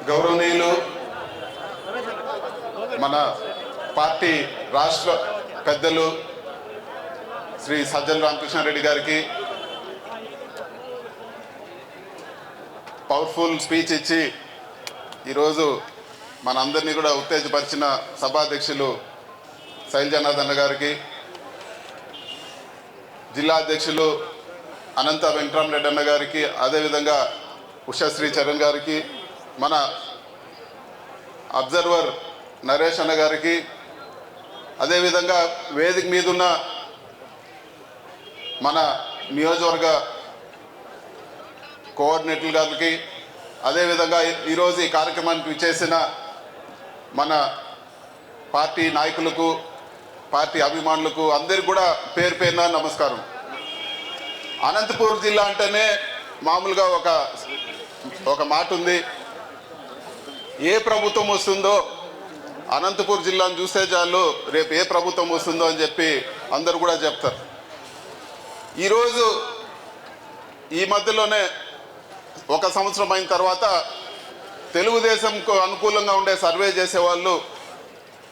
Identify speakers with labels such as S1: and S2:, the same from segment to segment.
S1: గౌరవనీయులు మన పార్టీ రాష్ట్ర పెద్దలు శ్రీ సజ్జల రామకృష్ణారెడ్డి గారికి పవర్ఫుల్ స్పీచ్ ఇచ్చి ఈరోజు మనందరినీ కూడా ఉత్తేజపరిచిన సభాధ్యక్షులు శైలజానాథ్ అన్న గారికి, జిల్లా అధ్యక్షులు అనంత వెంకటరామరెడ్డి అన్న గారికి, అదేవిధంగా ఉషశ్రీ చరణ్ గారికి, మన అబ్జర్వర్ నరేష్ అన్న గారికి, అదేవిధంగా వేదిక మీద ఉన్న మన నియోజకవర్గ కోఆర్డినేటర్ గారికి, అదేవిధంగా ఈరోజు ఈ కార్యక్రమానికి విచ్చేసిన మన పార్టీ నాయకులకు, పార్టీ అభిమానులకు అందరికీ కూడా పేరు పేరున నమస్కారం. అనంతపూర్ జిల్లా అంటేనే మామూలుగా ఒక మాట ఉంది, ఏ ప్రభుత్వం వస్తుందో అనంతపూర్ జిల్లాను చూస్తే చాలు రేపు ఏ ప్రభుత్వం వస్తుందో అని చెప్పి అందరూ కూడా చెప్తారు. ఈరోజు ఈ మధ్యలోనే ఒక సంవత్సరం అయిన తర్వాత తెలుగుదేశంకు అనుకూలంగా ఉండే సర్వే చేసేవాళ్ళు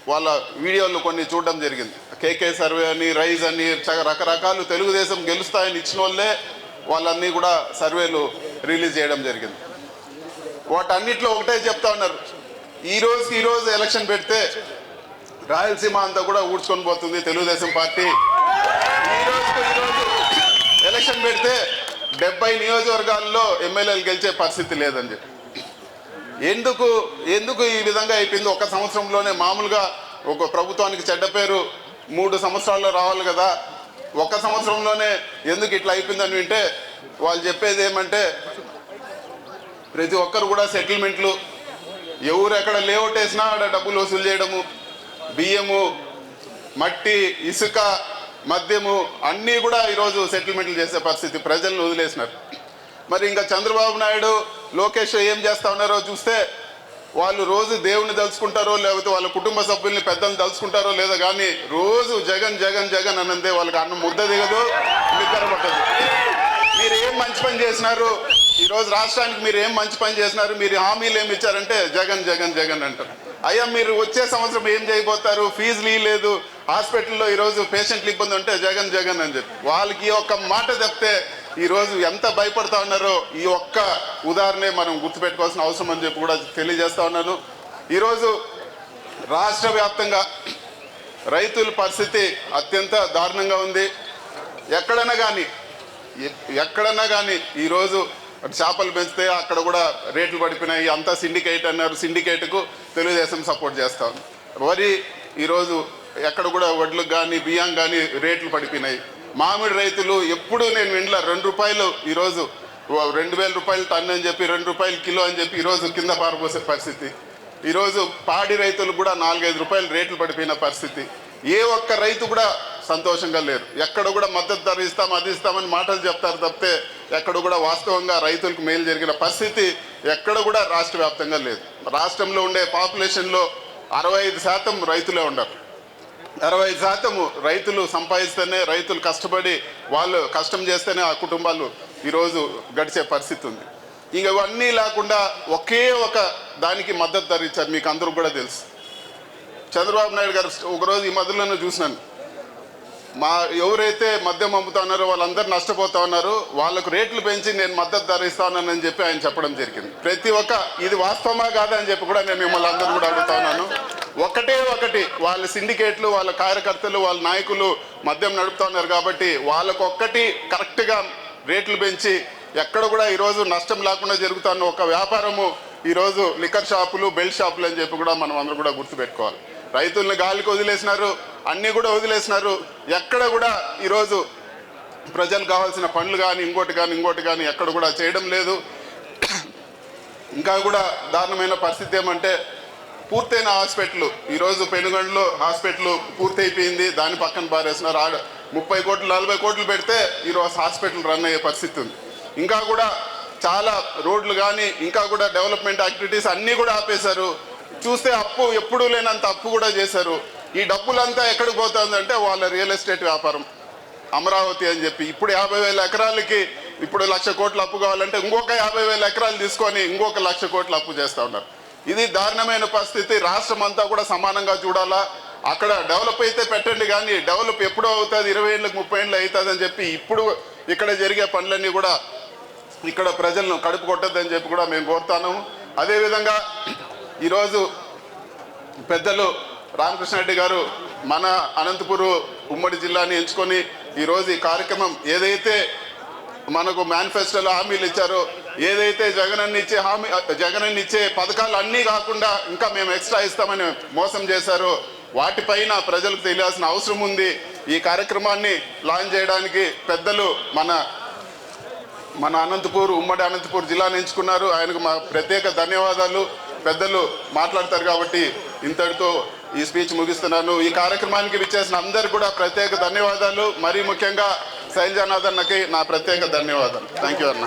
S1: వాళ్ళ వీడియోలు కొన్ని చూడడం జరిగింది. కేకే సర్వే అని, రైజ్ అని, రకరకాలు తెలుగుదేశం గెలుస్తాయని ఇచ్చిన వాళ్ళే వాళ్ళన్నీ కూడా సర్వేలు రిలీజ్ చేయడం జరిగింది. వాటన్నిటిలో ఒకటే చెప్తా ఉన్నారు, ఈరోజు ఎలక్షన్ పెడితే రాయలసీమ అంతా కూడా ఊడ్చుకొని పోతుంది తెలుగుదేశం పార్టీ. ఈరోజు ఎలక్షన్ పెడితే 70 నియోజకవర్గాల్లో ఎమ్మెల్యేలు గెలిచే పరిస్థితి లేదని చెప్పి. ఎందుకు ఈ విధంగా అయిపోయింది? ఒక సంవత్సరంలోనే మామూలుగా ఒక ప్రభుత్వానికి చెడ్డ పేరు 3 సంవత్సరాల్లో రావాలి కదా, ఒక సంవత్సరంలోనే ఎందుకు ఇట్లా అయిపోయిందని వింటే వాళ్ళు చెప్పేది ఏమంటే ప్రతి ఒక్కరు కూడా సెటిల్మెంట్లు, ఎవరు ఎక్కడ లేఅవుట్ వేసినా ఆడ డబ్బులు వసూలు చేయడము, బియ్యము, మట్టి, ఇసుక, మద్యము అన్నీ కూడా ఈరోజు సెటిల్మెంట్లు చేసే పరిస్థితి, ప్రజలను వదిలేసినారు. మరి ఇంకా చంద్రబాబు నాయుడు, లోకేష్ ఏం చేస్తా ఉన్నారో చూస్తే వాళ్ళు రోజు దేవుని తలుచుకుంటారో లేకపోతే వాళ్ళ కుటుంబ సభ్యుల్ని పెద్దల్ని తలుచుకుంటారో లేదో కానీ రోజు జగన్ జగన్ జగన్ అనందే వాళ్ళకి అన్నం ముద్ద దిగదు, నిద్ర పట్టదు. మీరు ఏం మంచి పని చేసినారు ఈరోజు రాష్ట్రానికి, మీరు ఏం మంచి పని చేసినారు, మీరు హామీలు ఏమి ఇచ్చారంటే జగన్ జగన్ జగన్ అంటారు. అయ్యా మీరు వచ్చే సంవత్సరం ఏం చేయబోతారు? ఫీజులు లేదు, హాస్పిటల్లో ఈరోజు పేషెంట్లు ఇబ్బంది ఉంటే జగన్ జగన్ అని చెప్పి వాళ్ళకి ఒక్క మాట చెప్తే ఈరోజు ఎంత భయపడతా ఉన్నారో ఈ ఒక్క ఉదాహరణే మనం గుర్తుపెట్టుకోవాల్సిన అవసరం అని చెప్పి కూడా తెలియజేస్తా ఉన్నాను. ఈరోజు రాష్ట్ర వ్యాప్తంగా రైతుల పరిస్థితి అత్యంత దారుణంగా ఉంది. ఎక్కడన్నా కానీ ఈరోజు చేపలు పెంచితే అక్కడ కూడా రేట్లు పడిపోయినాయి. అంతా సిండికేట్ అన్నారు, సిండికేట్కు తెలుగుదేశం సపోర్ట్ చేస్తా ఉంది. వరి ఈరోజు ఎక్కడ కూడా వడ్లకు కానీ బియ్యం కానీ రేట్లు పడిపోయినాయి. మామిడి రైతులు ఎప్పుడు నేను వినలా 2 రూపాయలు, ఈరోజు 2000 రూపాయలు టన్ అని చెప్పి 2 రూపాయలు కిలో అని చెప్పి ఈరోజు కింద పారబోసే పరిస్థితి. ఈరోజు పాడి రైతులు కూడా 4-5 రూపాయలు రేట్లు పడిపోయిన పరిస్థితి. ఏ ఒక్క రైతు కూడా సంతోషంగా లేరు. ఎక్కడ కూడా మద్దతు ధర ఇస్తాం, అది ఇస్తామని మాటలు చెప్తారు తప్పితే ఎక్కడ కూడా వాస్తవంగా రైతులకు మేలు జరిగిన పరిస్థితి ఎక్కడ కూడా రాష్ట్ర వ్యాప్తంగా లేదు. రాష్ట్రంలో ఉండే పాపులేషన్లో 65% రైతులే ఉండరు. 65% రైతులు సంపాదిస్తేనే, రైతులు కష్టపడి వాళ్ళు కష్టం చేస్తేనే ఆ కుటుంబాలు ఈరోజు గడిచే పరిస్థితి ఉంది. ఇంక ఇవన్నీ లేకుండా ఒకే ఒక దానికి మద్దతు ధర ఇచ్చారు, మీకు అందరూ కూడా తెలుసు. చంద్రబాబు నాయుడు గారు ఒకరోజు ఈ మధ్యలోనే చూసినాను, ఎవరైతే మద్యం అమ్ముతా ఉన్నారో వాళ్ళందరూ నష్టపోతా ఉన్నారు, వాళ్ళకు రేట్లు పెంచి నేను మద్దతు ధర ఇస్తానని చెప్పి ఆయన చెప్పడం జరిగింది. ప్రతి ఒక్క ఇది వాస్తవమా కాదా అని చెప్పి కూడా నేను మిమ్మల్ని అందరూ కూడా అడుగుతా ఉన్నాను. ఒకటి వాళ్ళ సిండికేట్లు, వాళ్ళ కార్యకర్తలు, వాళ్ళ నాయకులు మద్యం నడుపుతా ఉన్నారు కాబట్టి వాళ్ళకొక్కటి కరెక్ట్గా రేట్లు పెంచి ఎక్కడ కూడా ఈరోజు నష్టం లేకుండా జరుగుతున్న ఒక వ్యాపారము ఈరోజు లిక్కర్ షాపులు, బెల్ట్ షాపులు అని చెప్పి కూడా మనం అందరూ కూడా గుర్తుపెట్టుకోవాలి. రైతుల్ని గాలికి వదిలేసినారు, అన్నీ కూడా వదిలేసినారు. ఎక్కడ కూడా ఈరోజు ప్రజలకు కావాల్సిన పనులు కానీ ఇంకోటి కానీ ఎక్కడ కూడా చేయడం లేదు. ఇంకా కూడా దారుణమైన పరిస్థితి ఏమంటే పూర్తయిన హాస్పిటల్, ఈరోజు పెనుగొండలో హాస్పిటల్ పూర్తయిపోయింది, దాని పక్కన పారేసినారు. 30 కోట్లు 40 కోట్లు పెడితే ఈరోజు హాస్పిటల్ రన్ అయ్యే పరిస్థితి ఉంది. ఇంకా కూడా చాలా రోడ్లు కానీ ఇంకా కూడా డెవలప్మెంట్ యాక్టివిటీస్ అన్నీ కూడా ఆపేశారు. చూస్తే అప్పు ఎప్పుడూ లేనంత అప్పు కూడా చేశారు. ఈ డబ్బులంతా ఎక్కడికి పోతుందంటే వాళ్ళ రియల్ ఎస్టేట్ వ్యాపారం, అమరావతి అని చెప్పి ఇప్పుడు 50,000 ఎకరాలకి ఇప్పుడు 1,00,000 కోట్ల అప్పు కావాలంటే ఇంకొక 50,000 ఎకరాలు తీసుకొని ఇంకొక 1,00,000 కోట్ల అప్పు చేస్తూ ఉన్నారు. ఇది దారుణమైన పరిస్థితి. రాష్ట్రం అంతా కూడా సమానంగా చూడాలా. అక్కడ డెవలప్ అయితే పెట్టండి, కానీ డెవలప్ ఎప్పుడో అవుతుంది, 20 ఏళ్ళకి 30 ఏళ్ళు అవుతుంది అని చెప్పి ఇప్పుడు ఇక్కడ జరిగే పనులన్నీ కూడా ఇక్కడ ప్రజలను కడుపు కొట్టద్దని చెప్పి కూడా మేము కోరుతాము. అదేవిధంగా ఈరోజు పెద్దలు రామకృష్ణారెడ్డి గారు మన అనంతపురం ఉమ్మడి జిల్లాని ఎంచుకొని ఈరోజు ఈ కార్యక్రమం ఏదైతే మనకు మేనిఫెస్టోలో హామీలు ఇచ్చారో, ఏదైతే జగనన్న ఇచ్చే పథకాలు అన్నీ కాకుండా ఇంకా మేము ఎక్స్ట్రా ఇస్తామని మోసం చేశారో వాటిపైన ప్రజలకు తెలియాల్సిన అవసరం ఉంది. ఈ కార్యక్రమాన్ని లాంచ్ చేయడానికి పెద్దలు మన ఉమ్మడి అనంతపూర్ జిల్లాను ఎంచుకున్నారు. ఆయనకు మా ప్రత్యేక ధన్యవాదాలు. పెద్దలు మాట్లాడతారు కాబట్టి ఇంతటితో ఈ స్పీచ్ ముగిస్తున్నాను. ఈ కార్యక్రమానికి విచ్చేసిన అందరికీ కూడా ప్రత్యేక ధన్యవాదాలు. మరీ ముఖ్యంగా శైలజానాథ్ అన్నకి నా ప్రత్యేక ధన్యవాదాలు. థ్యాంక్ యూ అన్న.